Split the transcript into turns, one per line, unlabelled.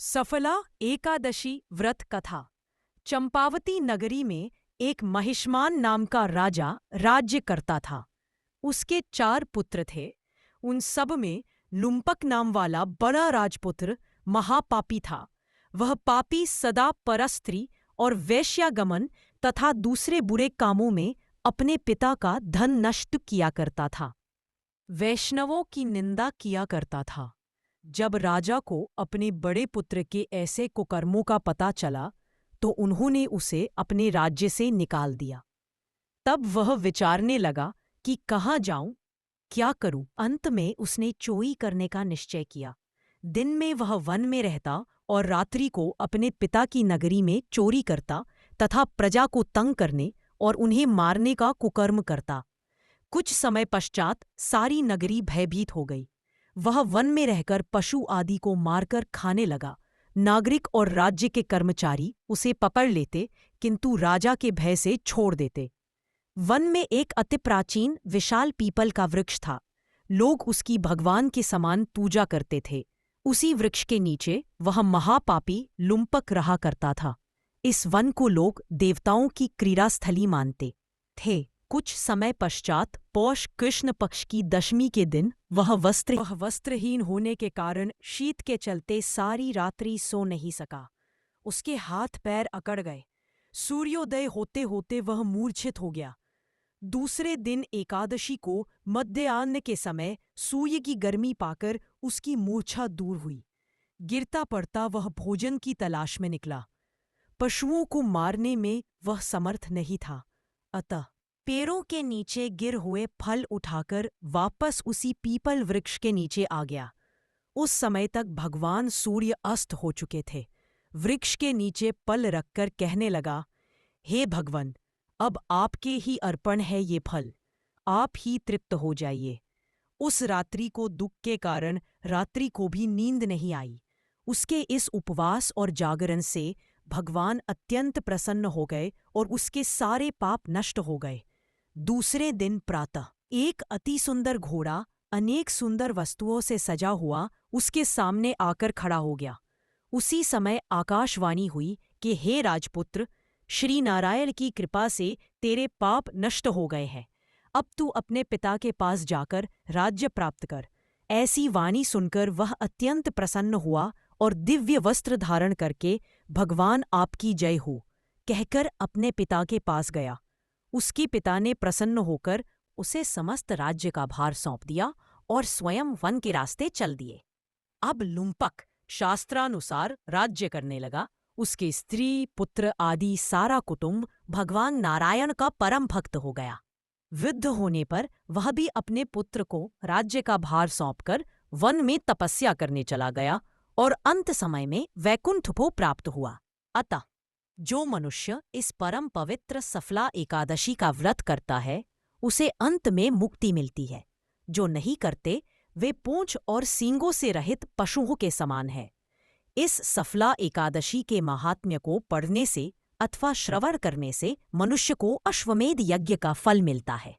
सफला एकादशी व्रत कथा। चंपावती नगरी में एक महिष्मान नाम का राजा राज्य करता था। उसके 4 पुत्र थे। उन सब में लुम्पक नाम वाला बड़ा राजपुत्र महापापी था। वह पापी सदा परस्त्री और वेश्यागमन तथा दूसरे बुरे कामों में अपने पिता का धन नष्ट किया करता था। वैष्णवों की निंदा किया करता था। जब राजा को अपने बड़े पुत्र के ऐसे कुकर्मों का पता चला तो उन्होंने उसे अपने राज्य से निकाल दिया। तब वह विचारने लगा कि कहाँ जाऊं, क्या करूं। अंत में उसने चोरी करने का निश्चय किया। दिन में वह वन में रहता और रात्रि को अपने पिता की नगरी में चोरी करता तथा प्रजा को तंग करने और उन्हें मारने का कुकर्म करता। कुछ समय पश्चात सारी नगरी भयभीत हो गई। वह वन में रहकर पशु आदि को मारकर खाने लगा। नागरिक और राज्य के कर्मचारी उसे पकड़ लेते किंतु राजा के भय से छोड़ देते। वन में एक अति प्राचीन विशाल पीपल का वृक्ष था। लोग उसकी भगवान के समान पूजा करते थे। उसी वृक्ष के नीचे वह महापापी लुम्पक रहा करता था। इस वन को लोग देवताओं की क्रीड़ास्थली मानते थे। कुछ समय पश्चात पौष कृष्ण पक्ष की दशमी के दिन वह वस्त्रहीन होने के कारण शीत के चलते सारी रात्रि सो नहीं सका। उसके हाथ पैर अकड़ गए। सूर्योदय होते होते वह मूर्छित हो गया। दूसरे दिन एकादशी को मध्याह्न के समय सूर्य की गर्मी पाकर उसकी मूर्छा दूर हुई। गिरता पड़ता वह भोजन की तलाश में निकला। पशुओं को मारने में वह समर्थ नहीं था, अतः पेड़ों के नीचे गिर हुए फल उठाकर वापस उसी पीपल वृक्ष के नीचे आ गया। उस समय तक भगवान सूर्य अस्त हो चुके थे। वृक्ष के नीचे पल रखकर कहने लगा, हे भगवान, अब आपके ही अर्पण है ये फल, आप ही तृप्त हो जाइए। उस रात्रि को दुख के कारण रात्रि को भी नींद नहीं आई। उसके इस उपवास और जागरण से भगवान अत्यंत प्रसन्न हो गए और उसके सारे पाप नष्ट हो गए। दूसरे दिन प्रातः एक अति सुंदर घोड़ा अनेक सुंदर वस्तुओं से सजा हुआ उसके सामने आकर खड़ा हो गया। उसी समय आकाशवाणी हुई कि हे राजपुत्र, श्री नारायण की कृपा से तेरे पाप नष्ट हो गए हैं। अब तू अपने पिता के पास जाकर राज्य प्राप्त कर। ऐसी वाणी सुनकर वह अत्यंत प्रसन्न हुआ और दिव्य वस्त्र धारण करके भगवान आपकी जय हो कहकर अपने पिता के पास गया। उसके पिता ने प्रसन्न होकर उसे समस्त राज्य का भार सौंप दिया और स्वयं वन के रास्ते चल दिए। अब लुम्पक शास्त्रानुसार राज्य करने लगा। उसके स्त्री पुत्र आदि सारा कुटुंब भगवान नारायण का परम भक्त हो गया। वृद्ध होने पर वह भी अपने पुत्र को राज्य का भार सौंपकर वन में तपस्या करने चला गया और अंत समय में वैकुंठ को प्राप्त हुआ। अतः जो मनुष्य इस परम पवित्र सफला एकादशी का व्रत करता है उसे अंत में मुक्ति मिलती है। जो नहीं करते वे पूंछ और सींगों से रहित पशुओं के समान है। इस सफला एकादशी के महात्म्य को पढ़ने से अथवा श्रवण करने से मनुष्य को अश्वमेध यज्ञ का फल मिलता है।